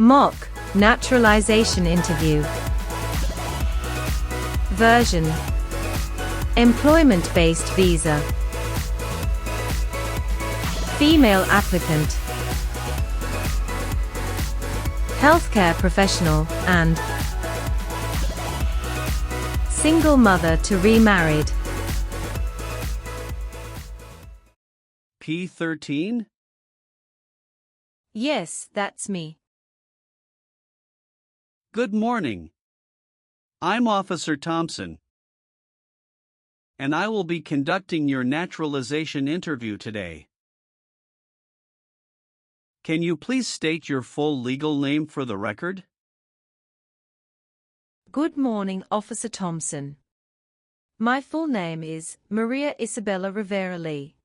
Mock Naturalization Interview. Version: Employment-based visa. Female applicant. Healthcare professional and single mother to remarried. P13? Yes, that's me. Good morning. I'm Officer Thompson, and I will be conducting your naturalization interview today. Can you please state your full legal name for the record? Good morning, Officer Thompson. My full name is Maria Isabella Rivera Lee.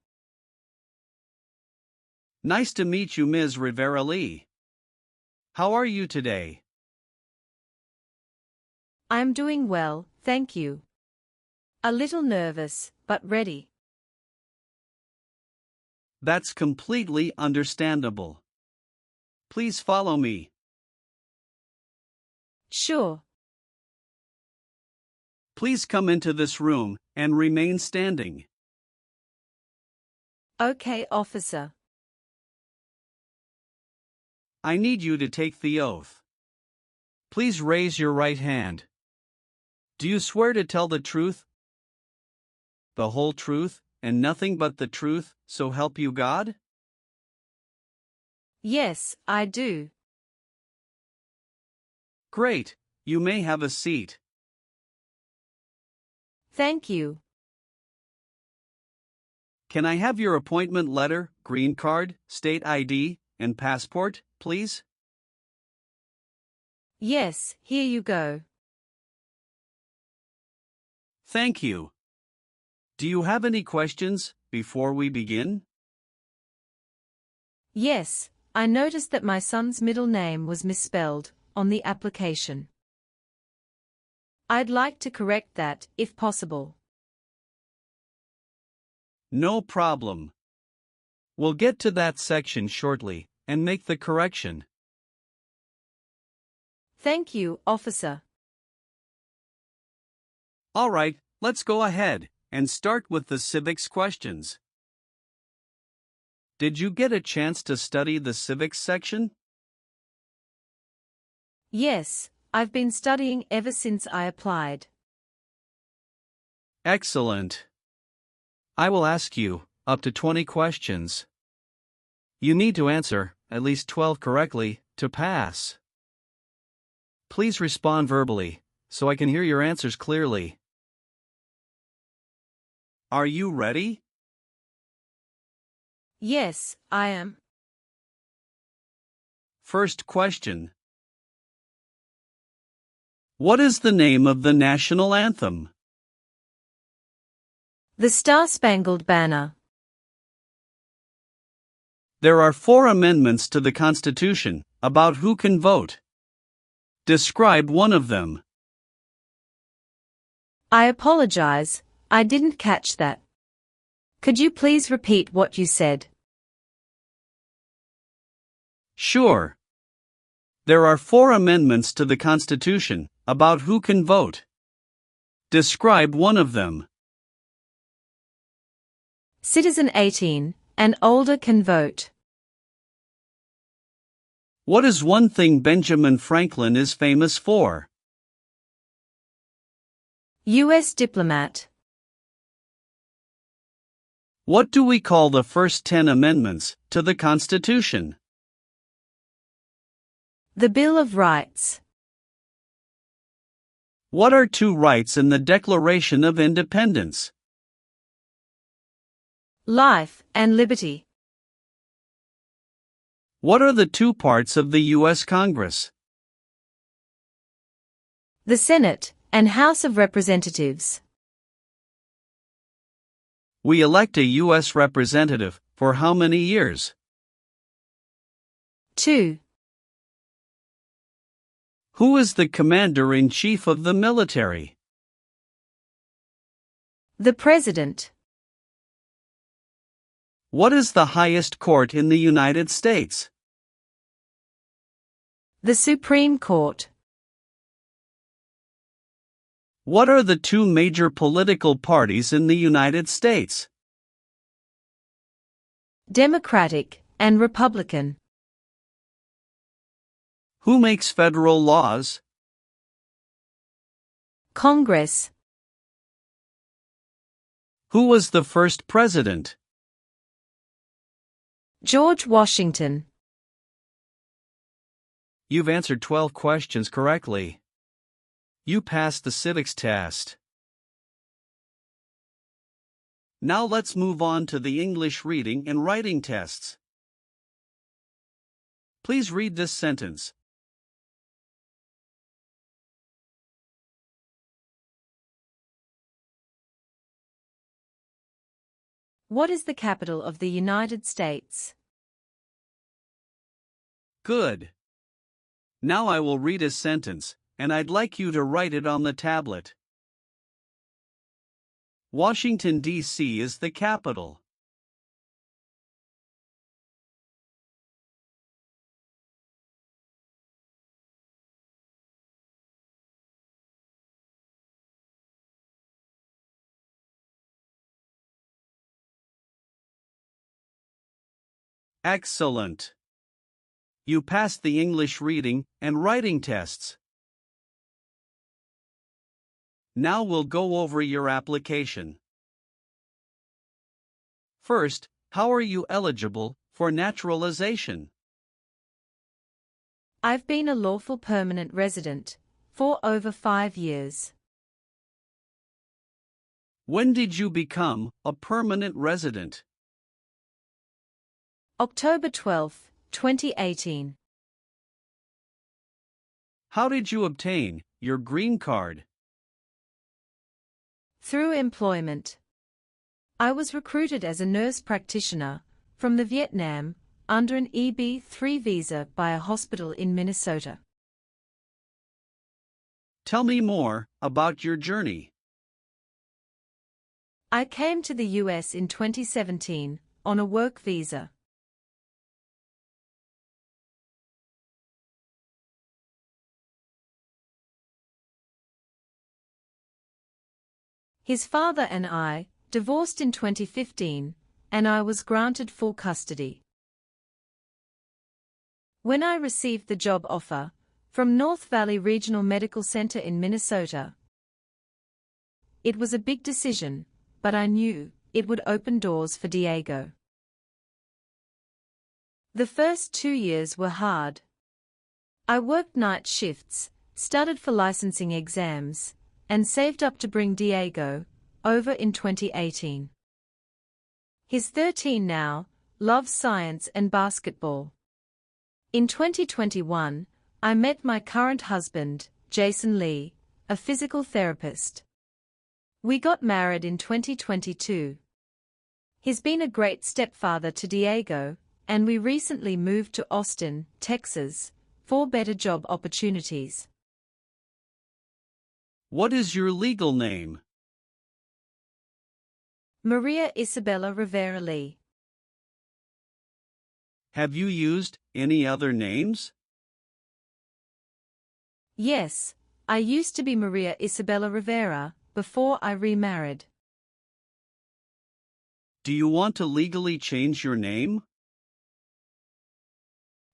Nice to meet you, Ms. Rivera Lee. How are you today? I'm doing well, thank you. A little nervous, but ready. That's completely understandable. Please follow me. Sure. Please come into this room and remain standing. Okay, officer. I need you to take the oath. Please raise your right hand. Do you swear to tell the truth, the whole truth, and nothing but the truth, so help you God? Yes, I do. Great, you may have a seat. Thank you. Can I have your appointment letter, green card, state ID, and passport, please? Yes, here you go. Thank you. Do you have any questions before we begin? Yes, I noticed that my son's middle name was misspelled on the application. I'd like to correct that, if possible. No problem. We'll get to that section shortly and make the correction. Thank you, officer. All right, let's go ahead and start with the civics questions. Did you get a chance to study the civics section? Yes, I've been studying ever since I applied. Excellent. I will ask you up to 20 questions. You need to answer at least 12 correctly to pass. Please respond verbally so I can hear your answers clearly. Are you ready? Yes, I am. First question. What is the name of the national anthem? The Star-Spangled Banner. There are 4 amendments to the Constitution about who can vote. Describe one of them. I apologize, I didn't catch that. Could you please repeat what you said? Sure. There are 4 amendments to the Constitution about who can vote. Describe one of them. Citizen 18 and older can vote. What is one thing Benjamin Franklin is famous for? US diplomat. What do we call the first 10 amendments to the Constitution? The Bill of Rights. What are 2 rights in the Declaration of Independence? Life and liberty. What are the 2 parts of the U.S. Congress? The Senate and House of Representatives. We elect a U.S. representative for how many years? 2. Who is the commander-in-chief of the military? The President. What is the highest court in the United States? The Supreme Court. What are the two major political parties in the United States? Democratic and Republican. Who makes federal laws? Congress. Who was the first president? George Washington. You've answered 12 questions correctly. You passed the civics test. Now let's move on to the English reading and writing tests. Please read this sentence. What is the capital of the United States? Good. Now I will read a sentence, and I'd like you to write it on the tablet. Washington, D.C. is the capital. Excellent. You passed the English reading and writing tests. Now we'll go over your application. First, how are you eligible for naturalization? I've been a lawful permanent resident for over 5 years. When did you become a permanent resident? October 12, 2018. How did you obtain your green card? Through employment. I was recruited as a nurse practitioner from the Vietnam under an EB-3 visa by a hospital in Minnesota. Tell me more about your journey. I came to the US in 2017 on a work visa. His father and I divorced in 2015, and I was granted full custody. When I received the job offer from North Valley Regional Medical Center in Minnesota, it was a big decision, but I knew it would open doors for Diego. The first 2 years were hard. I worked night shifts, studied for licensing exams, and saved up to bring Diego over in 2018. He's 13 now, loves science and basketball. In 2021, I met my current husband, Jason Lee, a physical therapist. We got married in 2022. He's been a great stepfather to Diego, and we recently moved to Austin, Texas, for better job opportunities. What is your legal name? Maria Isabella Rivera Lee. Have you used any other names? Yes, I used to be Maria Isabella Rivera before I remarried. Do you want to legally change your name?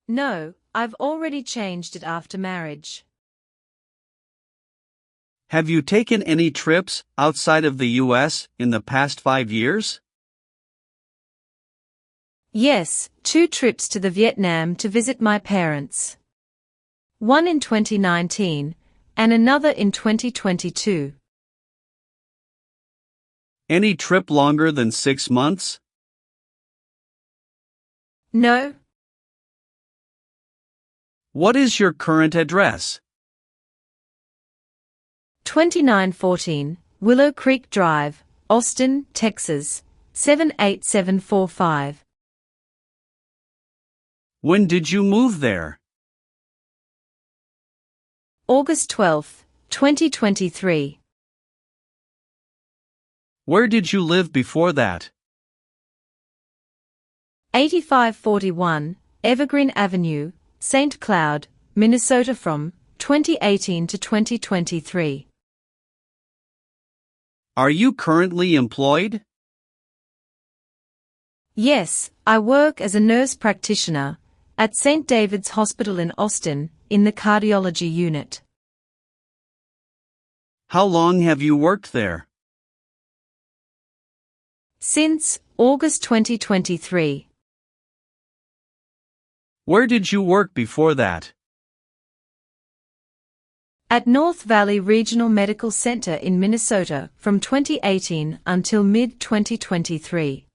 No, I've already changed it after marriage. Have you taken any trips outside of the U.S. in the past 5 years? Yes, 2 trips to the Vietnam to visit my parents. One in 2019, and another in 2022. Any trip longer than 6 months? No. What is your current address? 2914 Willow Creek Drive, Austin, Texas, 78745. When did you move there? August 12, 2023. Where did you live before that? 8541 Evergreen Avenue, St. Cloud, Minnesota from 2018 to 2023. Are you currently employed? Yes, I work as a nurse practitioner at St. David's Hospital in Austin, in the cardiology unit. How long have you worked there? Since August 2023. Where did you work before that? At North Valley Regional Medical Center in Minnesota from 2018 until mid-2023.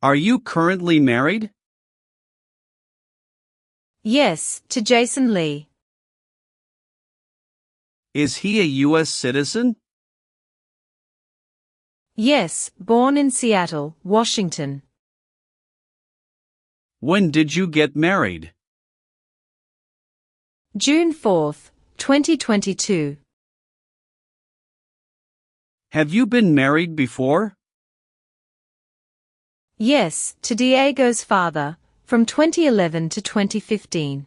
Are you currently married? Yes, to Jason Lee. Is he a U.S. citizen? Yes, born in Seattle, Washington. When did you get married? June 4, 2022. Have you been married before? Yes, to Diego's father, from 2011 to 2015.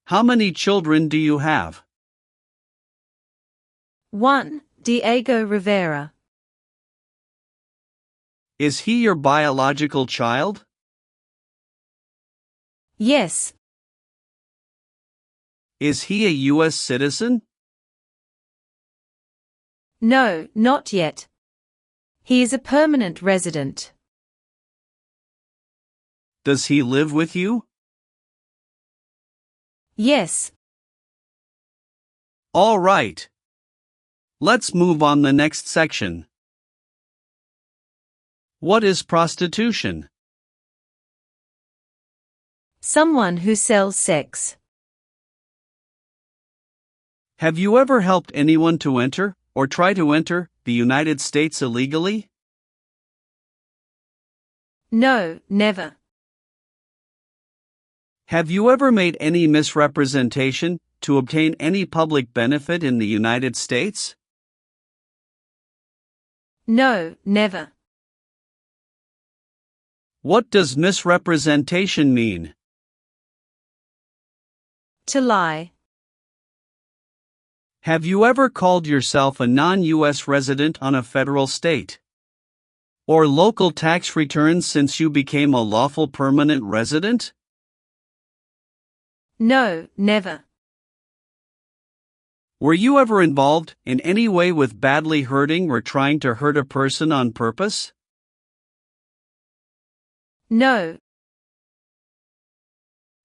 How many children do you have? 1. Diego Rivera. Is he your biological child? Yes. Is he a U.S. citizen? No, not yet. He is a permanent resident. Does he live with you? Yes. All right. Let's move on the next section. What is prostitution? Someone who sells sex. Have you ever helped anyone to enter, or try to enter, the United States illegally? No, never. Have you ever made any misrepresentation to obtain any public benefit in the United States? No, never. What does misrepresentation mean? To lie. Have you ever called yourself a non-U.S. resident on a federal, state, or local tax returns since you became a lawful permanent resident? No, never. Were you ever involved in any way with badly hurting or trying to hurt a person on purpose? No.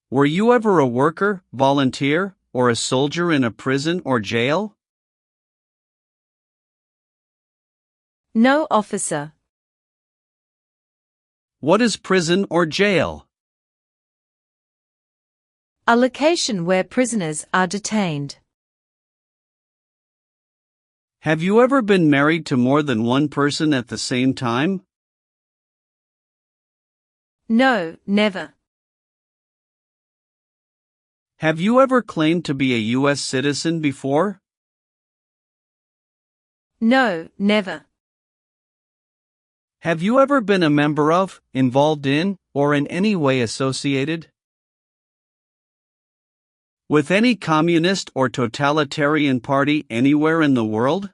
Were you ever a worker, volunteer, or a soldier in a prison or jail? No, officer. What is prison or jail? A location where prisoners are detained. Have you ever been married to more than one person at the same time? No, never. Have you ever claimed to be a U.S. citizen before? No, never. Have you ever been a member of, involved in, or in any way associated with any communist or totalitarian party anywhere in the world?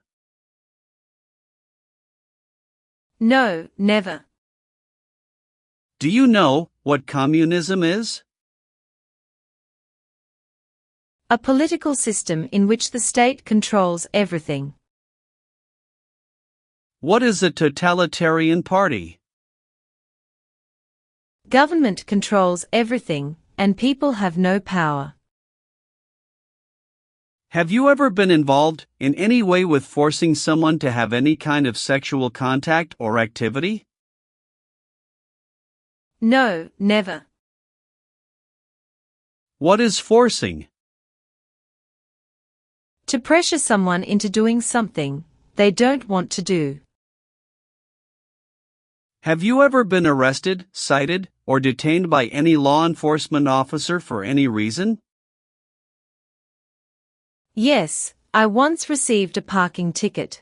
No, never. Do you know what communism is? A political system in which the state controls everything. What is a totalitarian party? Government controls everything, and people have no power. Have you ever been involved in any way with forcing someone to have any kind of sexual contact or activity? No, never. What is forcing? To pressure someone into doing something they don't want to do. Have you ever been arrested, cited, or detained by any law enforcement officer for any reason? Yes, I once received a parking ticket.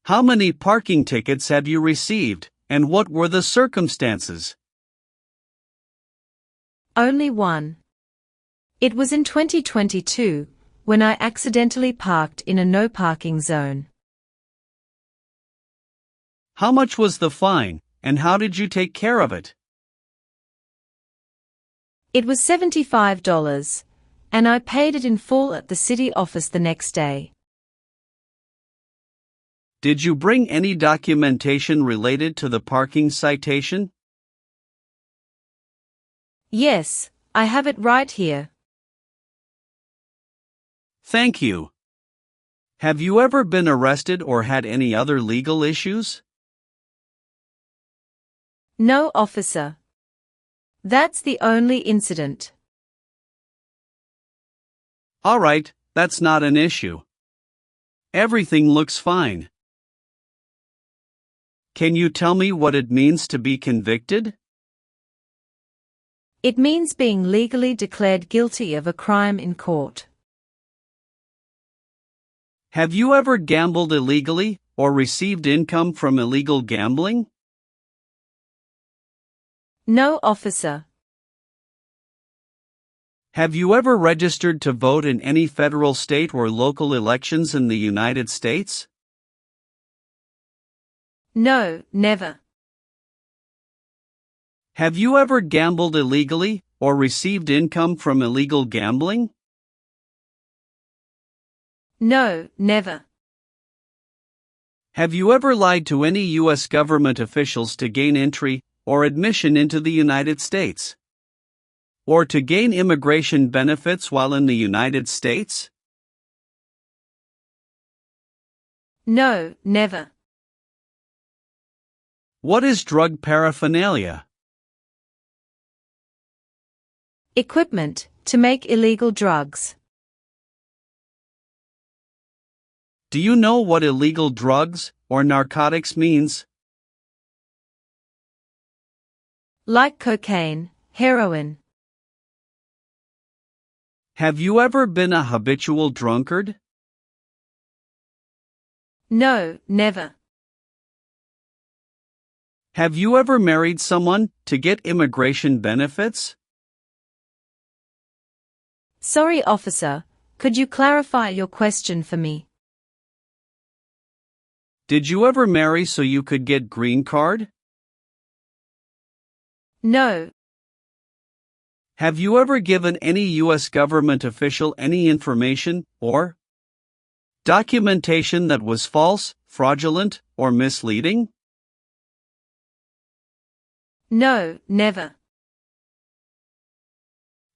How many parking tickets have you received, and what were the circumstances? Only one. It was in 2022, when I accidentally parked in a no parking zone. How much was the fine, and how did you take care of it? It was $75, and I paid it in full at the city office the next day. Did you bring any documentation related to the parking citation? Yes, I have it right here. Thank you. Have you ever been arrested or had any other legal issues? No, officer. That's the only incident. All right, that's not an issue. Everything looks fine. Can you tell me what it means to be convicted? It means being legally declared guilty of a crime in court. Have you ever gambled illegally or received income from illegal gambling? No, officer. Have you ever registered to vote in any federal, state, or local elections in the United States? No, never. Have you ever gambled illegally or received income from illegal gambling? No, never. Have you ever lied to any U.S. government officials to gain entry or admission into the United States? Or to gain immigration benefits while in the United States? No, never. What is drug paraphernalia? Equipment to make illegal drugs. Do you know what illegal drugs or narcotics means? Like cocaine, heroin. Have you ever been a habitual drunkard? No, never. Have you ever married someone to get immigration benefits? Sorry, officer, could you clarify your question for me? Did you ever marry so you could get green card? No. Have you ever given any U.S. government official any information or documentation that was false, fraudulent, or misleading? No, never.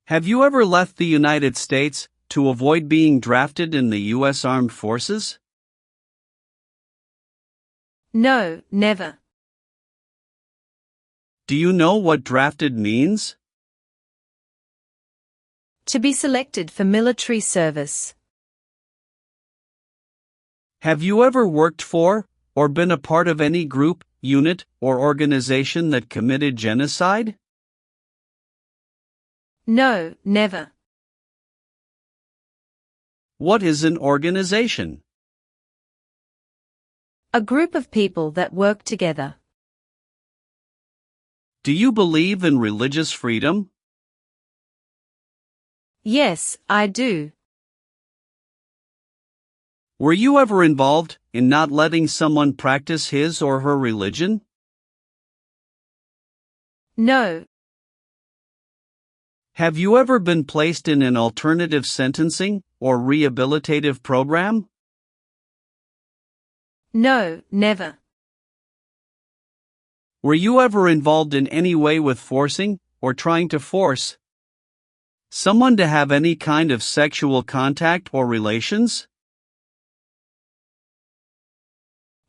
Have you ever left the United States to avoid being drafted in the U.S. Armed Forces? No, never. Do you know what drafted means? To be selected for military service. Have you ever worked for or been a part of any group, unit, or organization that committed genocide? No, never. What is an organization? A group of people that work together. Do you believe in religious freedom? Yes, I do. Were you ever involved in not letting someone practice his or her religion? No. Have you ever been placed in an alternative sentencing or rehabilitative program? No, never. Were you ever involved in any way with forcing or trying to force someone to have any kind of sexual contact or relations?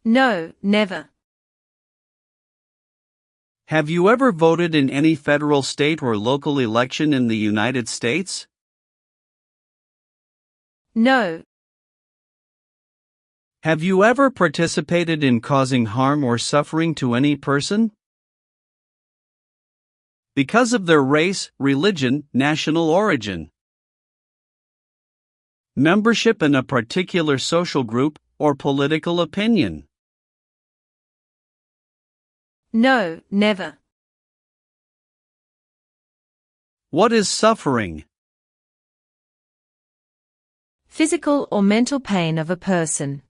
No, never. Have you ever voted in any federal, state, or local election in the United States? No. Have you ever participated in causing harm or suffering to any person because of their race, religion, national origin, membership in a particular social group, or political opinion? No, never. What is suffering? Physical or mental pain of a person.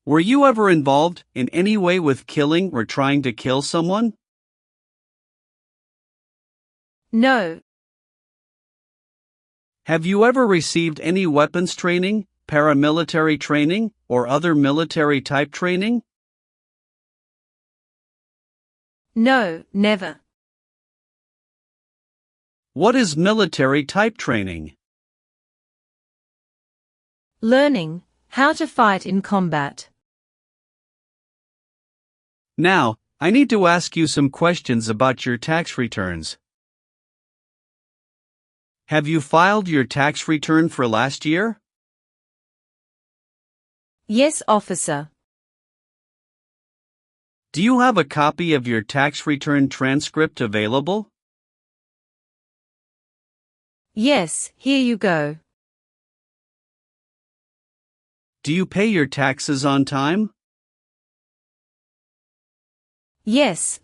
Were you ever involved in any way with killing or trying to kill someone? No. Have you ever received any weapons training, paramilitary training, or other military type training? No, never. What is military type training? Learning how to fight in combat. Now, I need to ask you some questions about your tax returns. Have you filed your tax return for last year? Yes, officer. Do you have a copy of your tax return transcript available? Yes, here you go. Do you pay your taxes on time? Yes.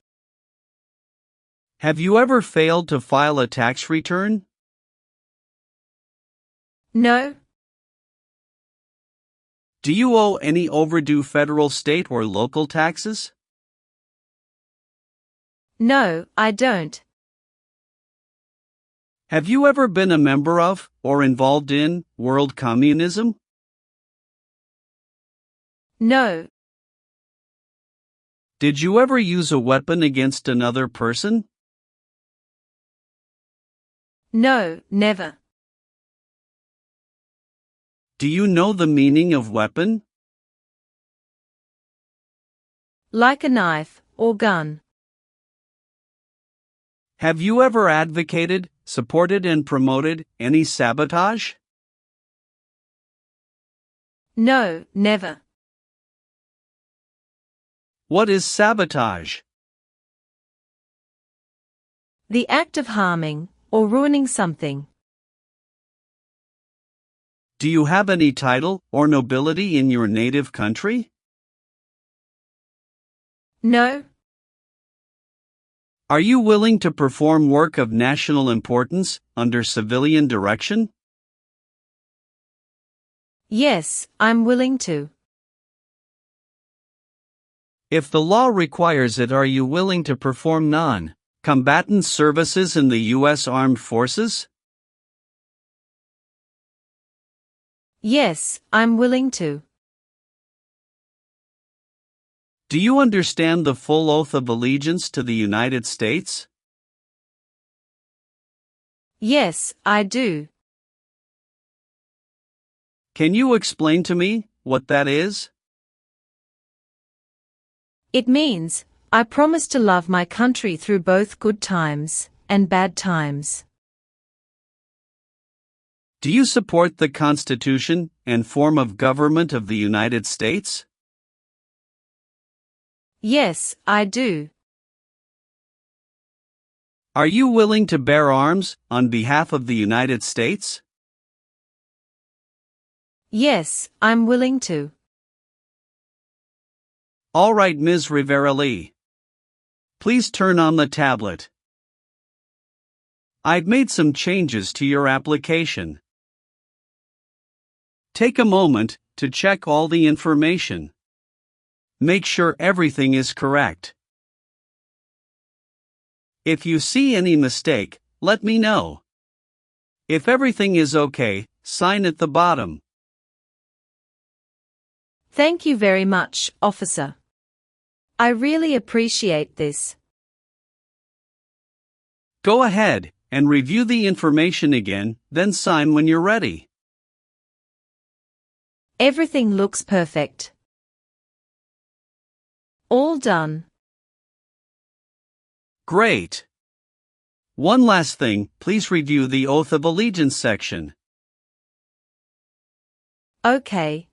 Have you ever failed to file a tax return? No. Do you owe any overdue federal, state, or local taxes? No, I don't. Have you ever been a member of, or involved in, world communism? No. Did you ever use a weapon against another person? No, never. Do you know the meaning of weapon? Like a knife or gun. Have you ever advocated, supported, and promoted any sabotage? No, never. What is sabotage? The act of harming or ruining something. Do you have any title or nobility in your native country? No. Are you willing to perform work of national importance under civilian direction? Yes, I'm willing to. If the law requires it, are you willing to perform non-combatant services in the U.S. Armed Forces? Yes, I'm willing to. Do you understand the full oath of allegiance to the United States? Yes, I do. Can you explain to me what that is? It means, I promise to love my country through both good times and bad times. Do you support the Constitution and form of government of the United States? Yes, I do. Are you willing to bear arms on behalf of the United States? Yes, I'm willing to. All right, Ms. Rivera-Lee. Please turn on the tablet. I've made some changes to your application. Take a moment to check all the information. Make sure everything is correct. If you see any mistake, let me know. If everything is okay, sign at the bottom. Thank you very much, officer. I really appreciate this. Go ahead and review the information again, then sign when you're ready. Everything looks perfect. All done. Great. One last thing, please review the Oath of Allegiance section. Okay.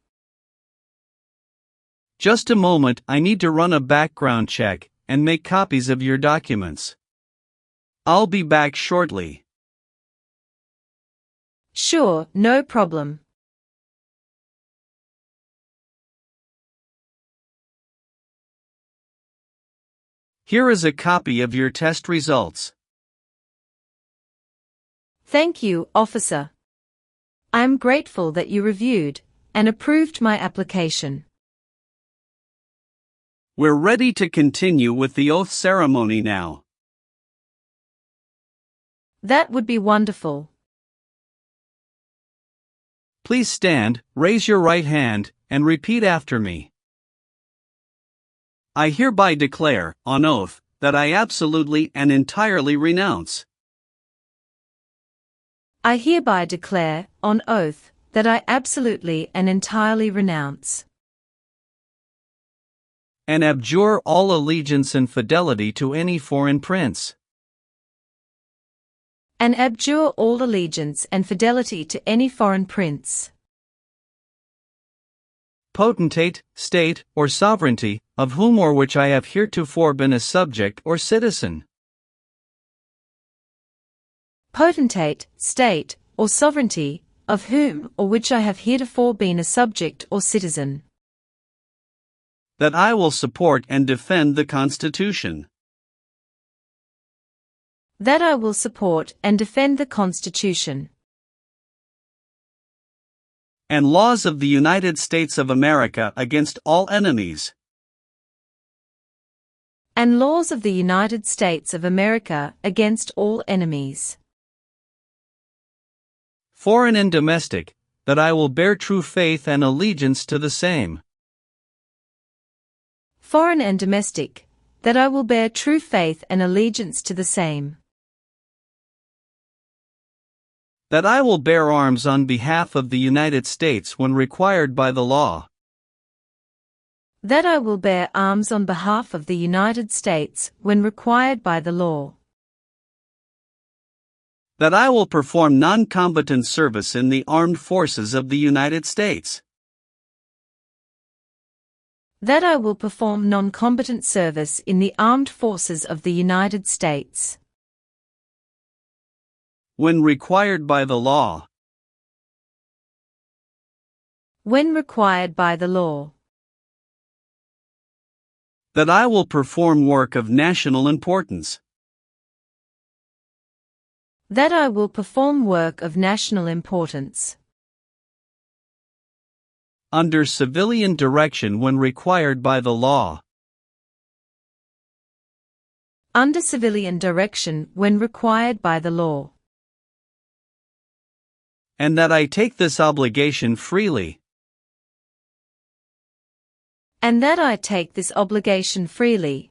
Just a moment, I need to run a background check and make copies of your documents. I'll be back shortly. Sure, no problem. Here is a copy of your test results. Thank you, officer. I am grateful that you reviewed and approved my application. We're ready to continue with the oath ceremony now. That would be wonderful. Please stand, raise your right hand, and repeat after me. I hereby declare, on oath, that I absolutely and entirely renounce. I hereby declare, on oath, that I absolutely and entirely renounce and abjure all allegiance and fidelity to any foreign prince. and abjure all allegiance and fidelity to any foreign prince, potentate, state, or sovereignty, of whom or which I have heretofore been a subject or citizen. potentate, state, or sovereignty, of whom or which I have heretofore been a subject or citizen. That I will support and defend the Constitution. That I will support and defend the Constitution and laws of the United States of America against all enemies. and laws of the United States of America against all enemies, Foreign and domestic, that I will bear true faith and allegiance to the same. foreign and domestic, that I will bear true faith and allegiance to the same. That I will bear arms on behalf of the United States when required by the law. That I will bear arms on behalf of the United States when required by the law. That I will perform non-combatant service in the armed forces of the United States. That I will perform non-combatant service in the armed forces of the United States when required by the law. when required by the law. That I will perform work of national importance. That I will perform work of national importance Under civilian direction when required by the law. under civilian direction when required by the law. And that I take this obligation freely. And that I take this obligation freely,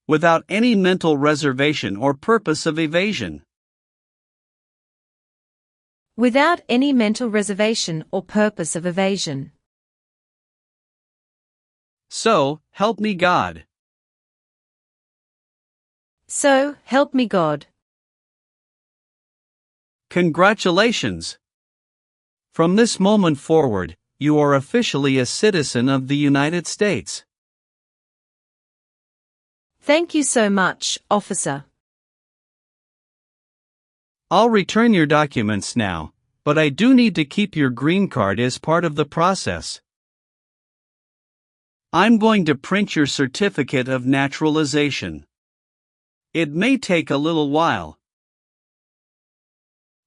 Without any mental reservation or purpose of evasion. without any mental reservation or purpose of evasion. So, help me God. So, help me God. Congratulations! From this moment forward, you are officially a citizen of the United States. Thank you so much, officer. I'll return your documents now, but I do need to keep your green card as part of the process. I'm going to print your certificate of naturalization. It may take a little while.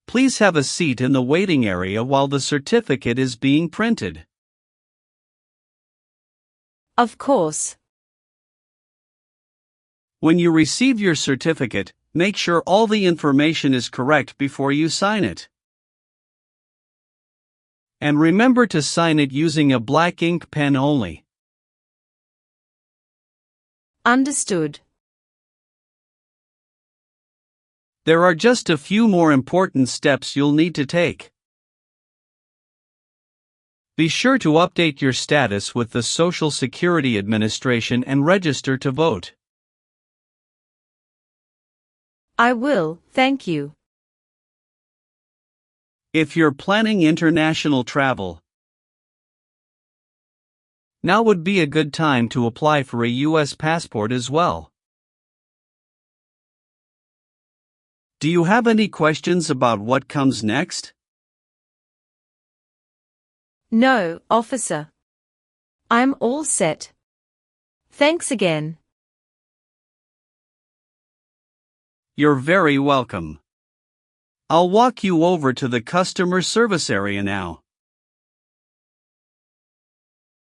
Please have a seat in the waiting area while the certificate is being printed. Of course. When you receive your certificate, make sure all the information is correct before you sign it. And remember to sign it using a black ink pen only. Understood. There are just a few more important steps you'll need to take. Be sure to update your status with the Social Security Administration and register to vote. I will, thank you. If you're planning international travel, now would be a good time to apply for a U.S. passport as well. Do you have any questions about what comes next? No, officer. I'm all set. Thanks again. You're very welcome. I'll walk you over to the customer service area now.